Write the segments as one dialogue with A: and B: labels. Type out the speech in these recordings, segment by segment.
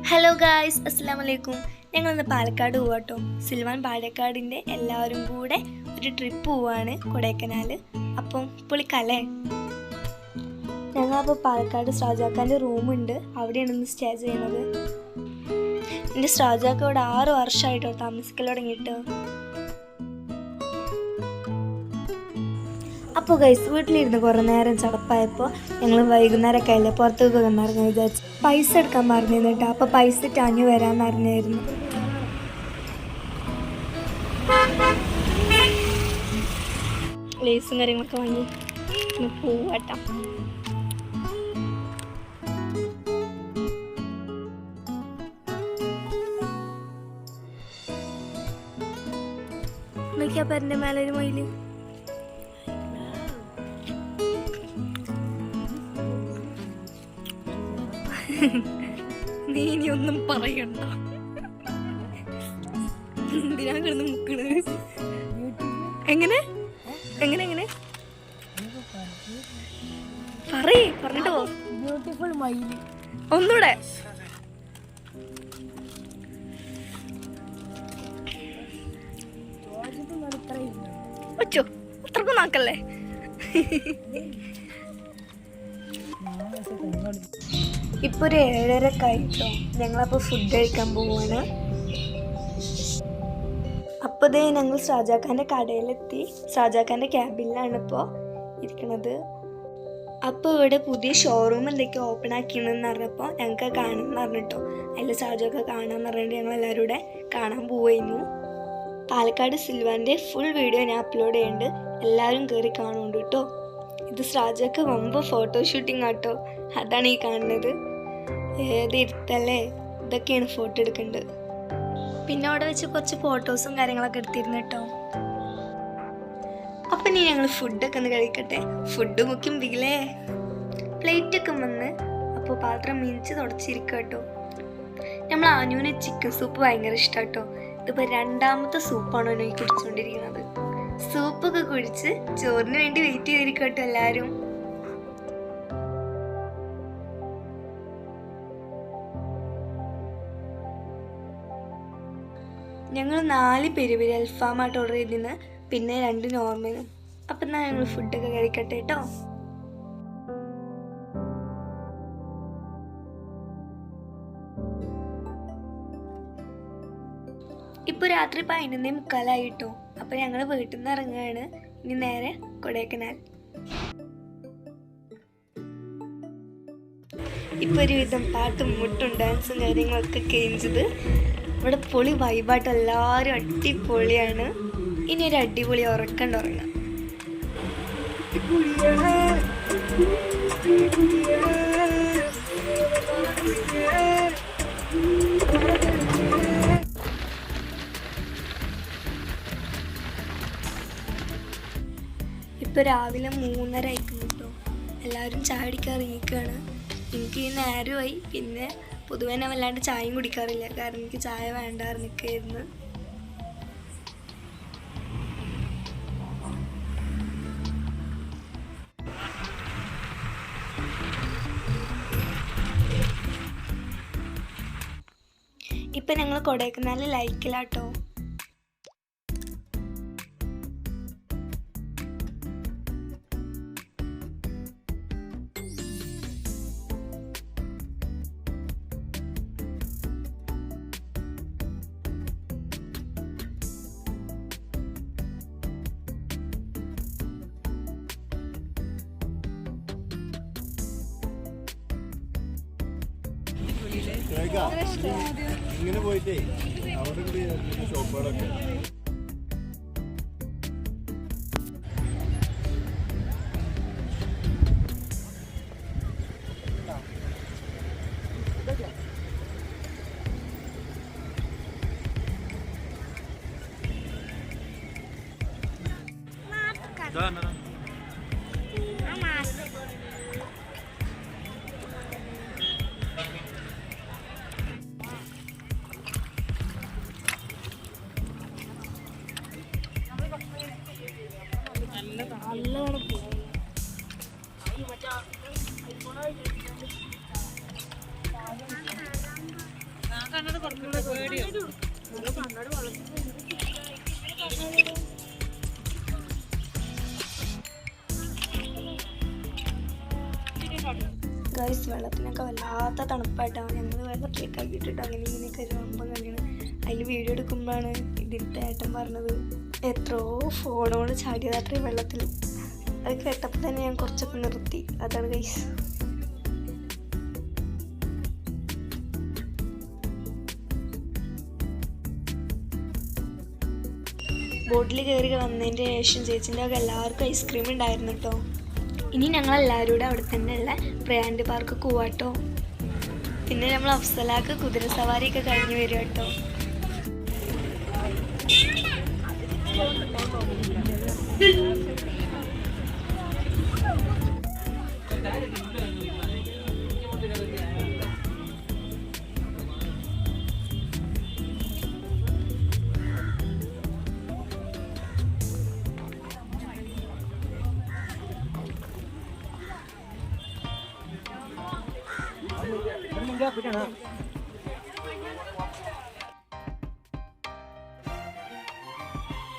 A: Hello guys, അസ്സലാമു അലൈക്കും. ഞങ്ങളിന്ന് പാലക്കാട് പോവാട്ടോ. സിൽവാൻ പാലക്കാടിൻ്റെ എല്ലാവരും കൂടെ ഒരു ട്രിപ്പ് പോവാണ് കൊടൈക്കനാൽ. അപ്പം പൊളിക്കല്ലേ. ഞങ്ങളപ്പോൾ പാലക്കാട് ഷാജാക്കാൻ്റെ റൂമുണ്ട്, അവിടെയാണ് ഇന്ന് സ്റ്റേ ചെയ്യുന്നത്. എൻ്റെ ഷാജാക്ക ഇവിടെ 6 വർഷമായിട്ടോ താമസിക്കൽ തുടങ്ങിയിട്ട്. അപ്പോൾ ഗൈസ് വീട്ടിലിരുന്ന് കുറേ നേരം ചടപ്പായപ്പോൾ ഞങ്ങൾ വൈകുന്നേരമൊക്കെ അല്ലേ പുറത്തേക്ക് വന്നിറങ്ങി വിചാരിച്ചു. പൈസ എടുക്കാൻ പറഞ്ഞിരുന്നു കേട്ടോ. അപ്പോൾ പൈസ ടാഞ്ഞു വരാൻ പറഞ്ഞായിരുന്നു. ലേസും കാര്യങ്ങളൊക്കെ വാങ്ങി പോവാട്ടോ. നോക്കിയാ പേരൻ്റെ മേലെ ഒരു മയില്. നീ ഇനി ഒന്നും പറയണ്ട. എന്തിനാ കിടന്ന് മുക്കണ്? എങ്ങനെ എങ്ങനെ എങ്ങനെ പറഞ്ഞിട്ടോ?
B: ബ്യൂട്ടിഫുൾ മയില്.
A: ഒന്നൂടെ. ഒച്ചോ അത്രക്കും നാക്കല്ലേ. ഇപ്പൊ ഒരു 7:30 ആയിട്ടോ. ഞങ്ങളപ്പോൾ ഫുഡ് കഴിക്കാൻ പോവാണ്. അപ്പോൾ ദേ ഞങ്ങൾ ഷാജാഖാൻ്റെ കടയിലെത്തി. ഷാജാഖാൻ്റെ ക്യാബിനിലാണ് ഇപ്പോൾ ഇരിക്കുന്നത്. അപ്പോൾ ഇവിടെ പുതിയ ഷോറൂം എന്തൊക്കെയോ ഓപ്പൺ ആക്കിയെന്ന് പറഞ്ഞപ്പോൾ ഞങ്ങൾക്ക് കാണുമെന്ന് പറഞ്ഞിട്ടോ. അതിൽ ഷാജാക്ക കാണാമെന്ന് പറഞ്ഞിട്ട് ഞങ്ങൾ എല്ലാവരും കൂടെ കാണാൻ പോവായിരുന്നു. പാലക്കാട് സിൽവാൻ്റെ ഫുൾ വീഡിയോ ഞാൻ അപ്ലോഡ് ചെയ്യുന്നുണ്ട്, എല്ലാവരും കയറി കാണുന്നുണ്ട് കേട്ടോ. ഇത് ഷാജാക്ക വമ്പ ഫോട്ടോ ഷൂട്ടിംഗ് ആട്ടോ. അതാണ് ഈ കാണുന്നത്. ഏത് ഇരുത്തല്ലേ, ഇതൊക്കെയാണ് ഫോട്ടോ എടുക്കേണ്ടത്. പിന്നെ അവിടെ വെച്ച് കുറച്ച് ഫോട്ടോസും കാര്യങ്ങളൊക്കെ എടുത്തിരുന്നു കേട്ടോ. അപ്പം ഇനി ഞങ്ങൾ ഫുഡൊക്കെ ഒന്ന് കഴിക്കട്ടെ. ഫുഡ് മുക്കുമ്പില്ലേ പ്ലേറ്റൊക്കെ വന്ന് അപ്പോൾ പാത്രം മിനിച്ച് തുടച്ചിരിക്കുക കേട്ടോ. നമ്മൾ ആനുവിന് ചിക്കൻ സൂപ്പ് ഭയങ്കര ഇഷ്ടം കേട്ടോ. ഇതിപ്പോൾ 2ാമത്തെ സൂപ്പാണോ ഈ കുടിച്ചുകൊണ്ടിരിക്കുന്നത്. സൂപ്പൊക്കെ കുടിച്ച് ചോറിന് വേണ്ടി വെയിറ്റ് ചെയ്തിരിക്കുക കേട്ടോ എല്ലാവരും. ഞങ്ങൾ 4 പെരി അൽഫാമായിട്ട് ഓർഡർ ചെയ്തിരുന്നു, പിന്നെ 2 നോർമലും. അപ്പം എന്നാൽ ഞങ്ങൾ ഫുഡൊക്കെ കഴിക്കട്ടെ കേട്ടോ. ഇപ്പോൾ രാത്രി 11:45 കേട്ടോ. അപ്പം ഞങ്ങൾ വീട്ടിൽ നിന്ന് ഇറങ്ങുകയാണ്. ഇനി നേരെ കൊടൈക്കനാൽ. ഇപ്പോൾ ഒരുവിധം പാട്ടും മുട്ടും ഡാൻസും കാര്യങ്ങളൊക്കെ കഴിഞ്ഞത്. ഇവിടെ പൊളി വൈബായിട്ട് എല്ലാവരും അടിപൊളിയാണ്. ഇനി ഒരു അടിപൊളി ഉറക്കണ്ട ഉറങ്ങാം. ഇപ്പോൾ രാവിലെ 3:30 ആയിരിക്കും കേട്ടോ. എല്ലാവരും ചായ അടിക്കാൻ ഇറങ്ങിക്കുകയാണ്. എനിക്ക് നേരമായി. പിന്നെ പൊതുവെ ഞാൻ വല്ലാണ്ട് ചായയും കുടിക്കാറില്ല, കാരണം എനിക്ക് ചായ വേണ്ടായിരുന്നിരിക്കായിരുന്നു. ഇപ്പം ഞങ്ങൾ കൊടൈക്കനാൽ ലൈക്കിലാട്ടോ.
C: ഇങ്ങനെ പോയിട്ടേ അവിടെ ഷോപ്പുകളൊക്കെ
B: നല്ലതാണ്.
A: ഗൈസ് വെള്ളത്തിനൊക്കെ വല്ലാത്ത തണുപ്പായിട്ടാണ് ഞങ്ങൾ വെള്ളത്തിലേക്ക് ആക്കിയിട്ടിട്ട് അങ്ങനെ ഇങ്ങനെയൊക്കെ ഒരു സംഭവം കഴിയണം. അതിൽ വീഡിയോ എടുക്കുമ്പോഴാണ് ഇതിൻ്റെ ഏട്ടൻ പറഞ്ഞത് എത്രയോ ഫോണോട് ചാടിയത് അത്രയും വെള്ളത്തിൽ. അത് കേട്ടപ്പോൾ തന്നെ ഞാൻ കുറച്ചൊക്കെ നിർത്തി. അതാണ് ഗൈസ്. ബോട്ടിൽ കയറി വന്നതിൻ്റെ ശേഷം ചേച്ചിൻ്റെ ഒക്കെ എല്ലാവർക്കും ഐസ്ക്രീം ഉണ്ടായിരുന്നു കേട്ടോ. ഇനി ഞങ്ങളെല്ലാവരും കൂടെ അവിടെ തന്നെയുള്ള പ്രയാൻഡ് പാർക്ക് പോവാട്ടോ. പിന്നെ നമ്മൾ അഫ്സലാക്ക് കുതിര സവാരിയൊക്കെ കഴിഞ്ഞ് വരും കേട്ടോ.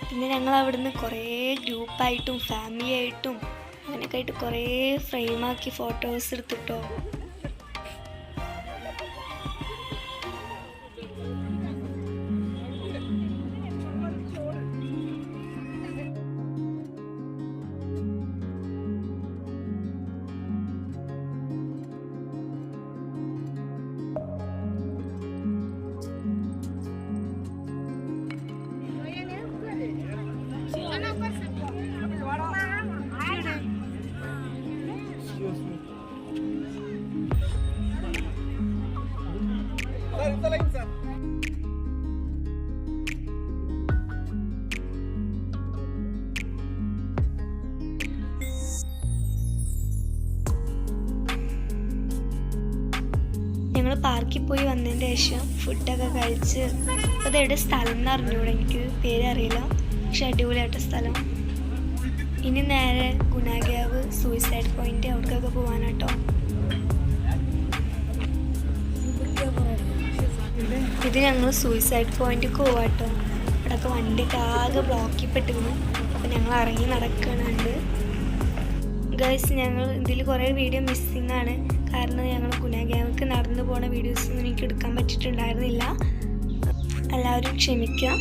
A: പിന്നെ ഞങ്ങൾ അവിടുന്ന് കുറേ ഗ്രൂപ്പായിട്ടും ഫാമിലി ആയിട്ടും അങ്ങനെയൊക്കെ ആയിട്ട് കുറേ ഫ്രെയിമാക്കി ഫോട്ടോസ് എടുത്തിട്ടോ. ഞങ്ങൾ പാർക്കിൽ പോയി വന്നതിന് ശേഷം ഫുഡൊക്കെ കഴിച്ച് അതെവിടെ സ്ഥലം എന്ന് അറിഞ്ഞൂടെ, എനിക്ക് പേരറിയില്ല, പക്ഷെ അടിപൊളിയായിട്ട് സ്ഥലം. ഇനി നേരെ ഗുണാഗ്യാവ് സൂയിസൈഡ് പോയിന്റ് അവിടേക്കൊക്കെ പോകാനാട്ടോ. ഇത് ഞങ്ങൾ സൂയിസൈഡ് പോയിന്റിലേക്ക് പോവാട്ടോ. ഇവിടെയൊക്കെ വണ്ടിയൊക്കെ ആകെ ബ്ലോക്കിൽ പെട്ടിരുന്നു. അപ്പം ഞങ്ങൾ ഇറങ്ങി നടക്കുന്നുണ്ട് ഗൈസ്. ഞങ്ങൾ ഇതിൽ കുറേ വീഡിയോ മിസ്സിങ് ആണ്, കാരണം ഞങ്ങൾ ഗുണാഗ്യാവിക്ക് നടന്നു പോണ വീഡിയോസൊന്നും എനിക്ക് എടുക്കാൻ പറ്റിയിട്ടുണ്ടായിരുന്നില്ല. എല്ലാവരും ക്ഷമിക്കുക.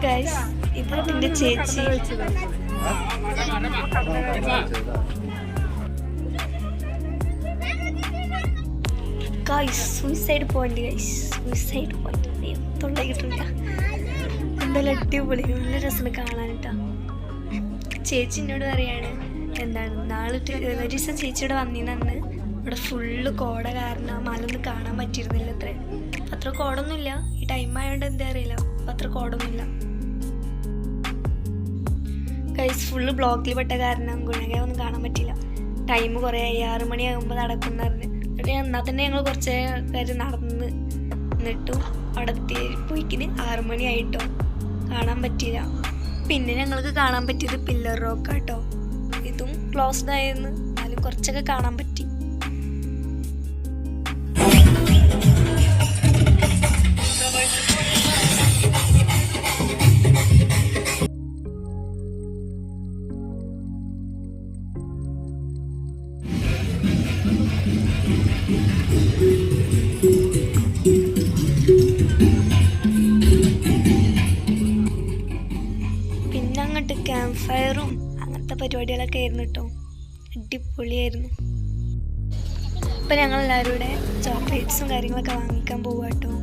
A: ഗൈസ് ഇത് എൻ്റെ ചേച്ചി. Guys suicide point, guys suicide point തൊണ്ട കിട്ടില്ല. എന്തായാലും അടിപൊളി, നല്ല രസം കാണാനിട്ടാ. ചേച്ചി എന്നോട് പറയാണ് എന്താണ് നാളെ ഒരു ദിവസം ചേച്ചിയോടെ വന്നിരുന്നു. ഇവിടെ ഫുള്ള് കോട കാരണം മലൊന്നും കാണാൻ പറ്റിയിരുന്നില്ല. അത്ര കോടൊന്നുമില്ല, ഈ ടൈം ആയതുകൊണ്ട് എന്താ അറിയില്ല, അപ്പം അത്ര കോടൊന്നുമില്ല. ഗൈസ് ഫുള്ള് ബ്ലോക്കിൽ പെട്ട കാരണം ഗുണാഗ്യാവ് ഒന്നും കാണാൻ പറ്റില്ല. ടൈം കുറേ ആയി, 6 മണിയാകുമ്പോൾ നടക്കുന്ന പറഞ്ഞ്. എന്നിട്ട് എന്നാൽ തന്നെ ഞങ്ങൾ കുറച്ച് കാര്യം നടന്ന് എന്നിട്ടും അവിടെ പോയിക്കിന് 6 മണിയായിട്ടോ, കാണാൻ പറ്റിയില്ല. പിന്നെ ഞങ്ങൾക്ക് കാണാൻ പറ്റിയത് പില്ലർ റോക്ക് കേട്ടോ. ഇതും ക്ലോസ്ഡ് ആയിരുന്നു, എന്നാലും കുറച്ചൊക്കെ കാണാൻ പറ്റി. പിന്നെ അങ്ങോട്ട് ക്യാമ്പ് ഫയറും അങ്ങനത്തെ പരിപാടികളൊക്കെ ആയിരുന്നു കേട്ടോ, അടിപൊളിയായിരുന്നു. ഇപ്പം ഞങ്ങളെല്ലാവരും കൂടെ ചോക്ലേറ്റ്സും കാര്യങ്ങളൊക്കെ വാങ്ങിക്കാൻ പോവുക കേട്ടോ.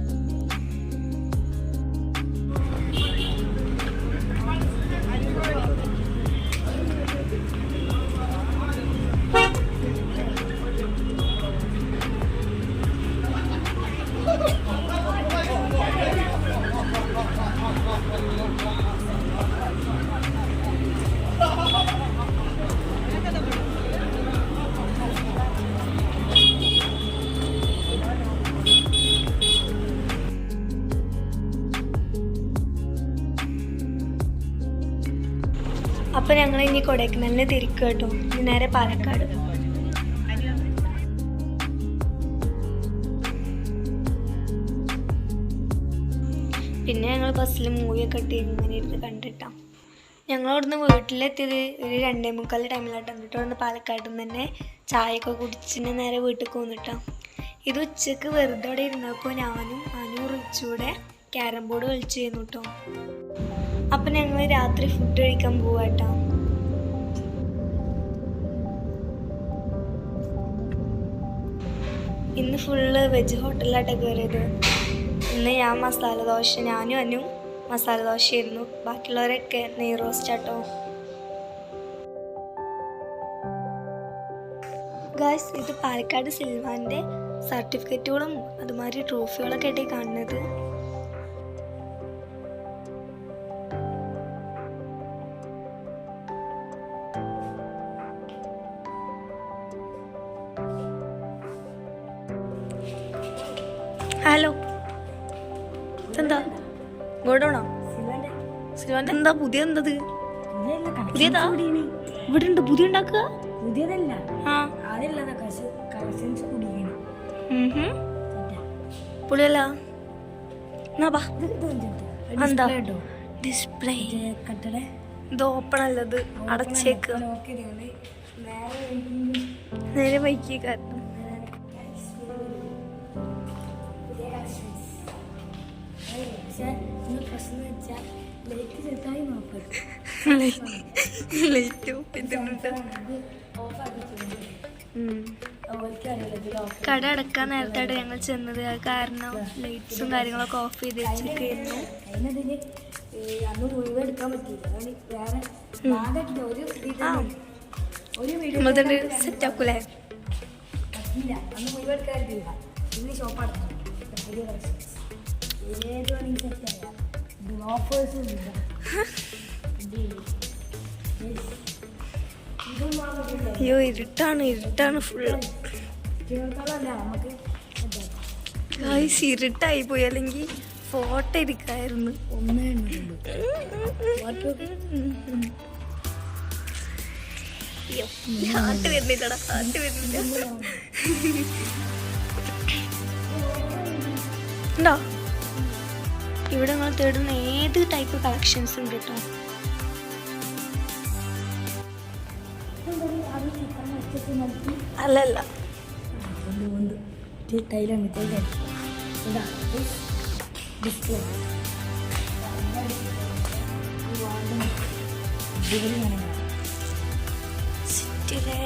A: അപ്പം ഞങ്ങൾ ഇനി കൊടൈക്കനാലിന് തിരിക്കുക കേട്ടോ. ഇനി നേരെ പാലക്കാട്. പിന്നെ ഞങ്ങൾ ബസ്സിൽ മൂവിയൊക്കെ ഇട്ട് ഇങ്ങനെ ഇരുന്ന് കണ്ടിട്ടാ. ഞങ്ങളവിടുന്ന് വീട്ടിലെത്തിയത് ഒരു 2:45 ടൈമിലായിട്ട് വന്നിട്ട് വന്ന് പാലക്കാട് നിന്ന് തന്നെ ചായയൊക്കെ കുടിച്ചിട്ട് നേരെ വീട്ടിൽ വന്നിട്ടാ. ഇത് ഉച്ചക്ക് വെറുതെ അവിടെ ഇരുന്നപ്പോൾ ഞാനും റിച്ചൂടെ ക്യാരം ബോർഡ് കളിച്ചു ചെയ്യുന്നു കേട്ടോ. അപ്പം ഞങ്ങൾ രാത്രി ഫുഡ് കഴിക്കാൻ പോവാട്ടോ. ഇന്ന് ഫുള്ള് വെജ് ഹോട്ടലിലായിട്ടാണ് കയറിയത്. ഇന്ന് ഞാൻ മസാല ദോശ, ഞാനും മസാല ദോശയായിരുന്നു. ബാക്കിയുള്ളവരൊക്കെ നെയ് റോസ്റ്റ് ആട്ടോ. ഗായ്സ്, ഇത് പാലക്കാട് സിൽവാൻ്റെ സർട്ടിഫിക്കറ്റുകളും അതുമാതിരി ട്രോഫികളൊക്കെ ആയിട്ടാണ് കാണുന്നത്. ഹലോ, എന്താ ഗോഡൗണോ? സിൽവാൻ്റെ എന്താ പുതിയ എന്തത്? പുതിയതാ? ഇവിടെ ഉണ്ട് പുതിയ ഉണ്ടാക്കുക?
B: പുതിയതല്ല,
A: ആ പുളിയല്ല. എന്താ ഡിസ്പ്ലേ? ഇത് ഓപ്പൺ അല്ലത്, അടച്ചേക്ക്. നേരെ വൈകി കാരണം കട അടക്കാൻ നേരത്താണ് ഞങ്ങൾ ചെന്നത്. അത് കാരണം ലൈറ്റ്സും കാര്യങ്ങളൊക്കെ ഓഫ് ചെയ്ത് വെച്ചിരിക്കുന്നു. നമ്മളിത് സെറ്റ് ആക്കൂലേ? അയ്യോ, ഇരുട്ടാണ് ഫുള്ള്. ഇരുട്ടായി പോയി, അല്ലെങ്കിൽ ഫോട്ടോ എടുക്കായിരുന്നു. ഹാർട്ട് വരുന്നില്ലടാ, ഹാർട്ട് വരുന്നില്ല. ഉണ്ടോ? ഇവിടെ നിങ്ങൾ തേടുന്ന ഏത് ടൈപ്പ് കളക്ഷൻസ് ഉണ്ട് കേട്ടോ. അല്ലല്ല, സിറ്റിയിലെ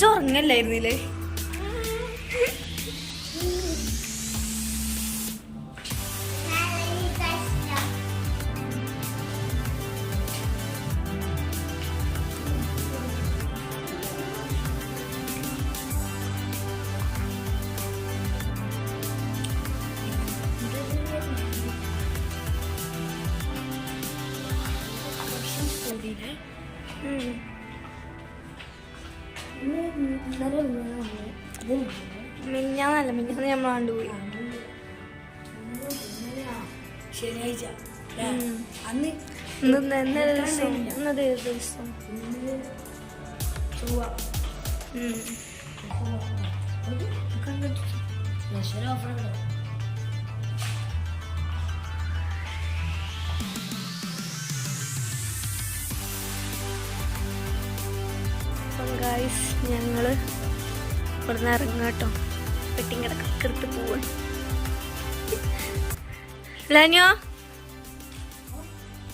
A: ഉറങ്ങല്ലായിരുന്നില്ലേ? മിഞ്ഞാന്ന് നമ്മൾ കണ്ടുപോയി.
B: ശനിയാഴ്ച
A: ദിവസം ഗായ്സ്, ഞങ്ങള് ഇവിടുന്ന് ഇറങ്ങാം കേട്ടോ. പെട്ടിങ്ങടക്കൊക്കെ എടുത്ത് പോവാണ്. ലാനിയോ,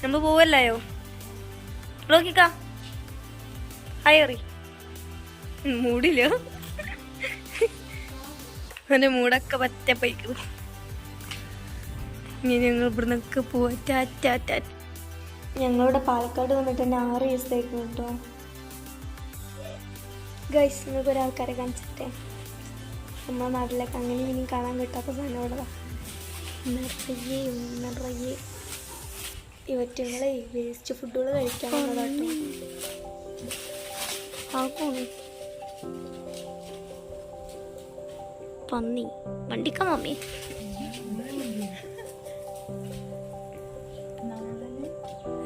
A: നമ്മൾ പോവല്ലായോ? നോക്കിക്കാ, ഹായ് അറി. മൂടില്ല, അവൻ്റെ മൂടൊക്കെ പറ്റ പൈക്കുന്നു. ഇനി ഞങ്ങൾ ഇവിടുന്നൊക്കെ പോവാ. ടാറ്റ. ഞങ്ങളിവിടെ പാലക്കാട് വന്നിട്ട് തന്നെ 6 ദിവസമായിരുന്നു കേട്ടോ. ഗൈസ് നിങ്ങൾക്ക് ഒരാൾക്കാരെ കാണിച്ചിട്ടേ നമ്മുടെ നാട്ടിലൊക്കെ അങ്ങനെ ഇനിയും കാണാൻ കിട്ടാത്ത സാധനം ഇവിടെ നിറയെ ഇവറ്റങ്ങളെ വേസ്റ്റ് ഫുഡുകൾ കഴിക്കാനുള്ളതാട്ടോ. ആക്കോണു പന്നി വണ്ടിക്ക മമ്മി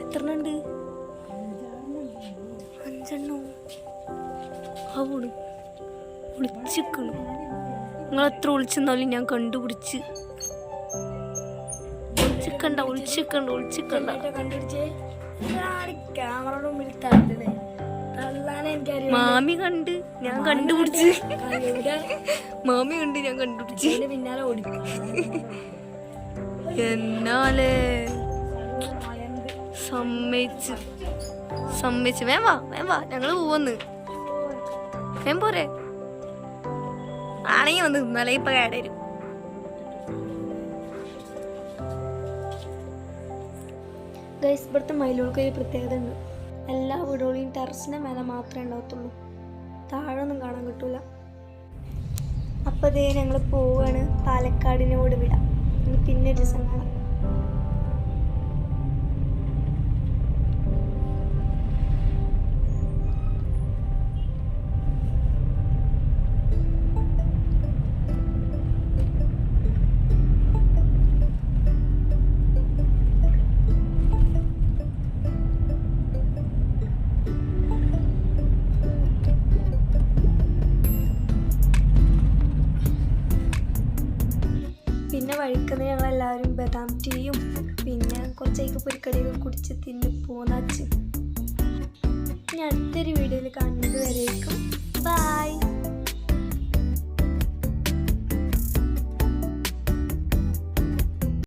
A: എത്രണ്ണുണ്ട്? 5 അവള് ഒളിച്ചിക്കണു. നിങ്ങൾ എത്ര ഒളിച്ചെന്നാലും ഞാൻ കണ്ടുപിടിച്ച്. ഒളിച്ചിക്കണ്ട
B: ക്യാമറ മുമ്പിൽ തള്ളേ തള്ളാൻ എനിക്കറിയാം.
A: മാമി കണ്ട് ഞാൻ കണ്ടുപിടിച്ച്. മാമി കണ്ട് ഞാൻ കണ്ടുപിടിച്ച്.
B: പിന്നാലെ ഓടിക്കും.
A: എന്നാലേ സമ്മതിച്ച് വേം വാ ഞങ്ങള് പോവന്ന്. വേം പോരെ ആണെങ്കി വന്ന് ഇന്നലെ ഇപ്പൊ കേടരും. ഗൈസ് ഇവിടുത്തെ മയിലുകൾക്ക് ഒരു പ്രത്യേകത ഉണ്ട്. എല്ലാ വീടുകളെയും ടെറസിന്റെ മേലെ മാത്രമേ ഉണ്ടാകത്തുള്ളൂ, താഴെ ഒന്നും കാണാൻ കിട്ടൂല. അപ്പൊ അതേ ഞങ്ങൾ പോവാണ് പാലക്കാടിനോട് വിടാം. പിന്നെ ഒരു ദിവസം കാണാം. പിന്നെ വഴിക്കുന്ന ഞങ്ങളെല്ലാവരും ബദാം ടീയും പിന്നെ കുറച്ചേക്ക് പൊരിക്കടികൾ കുടിച്ച് തിന്ന് പോന്നാച്ച്. ഇനി അടുത്തൊരു വീഡിയോയിൽ കാണുന്നത്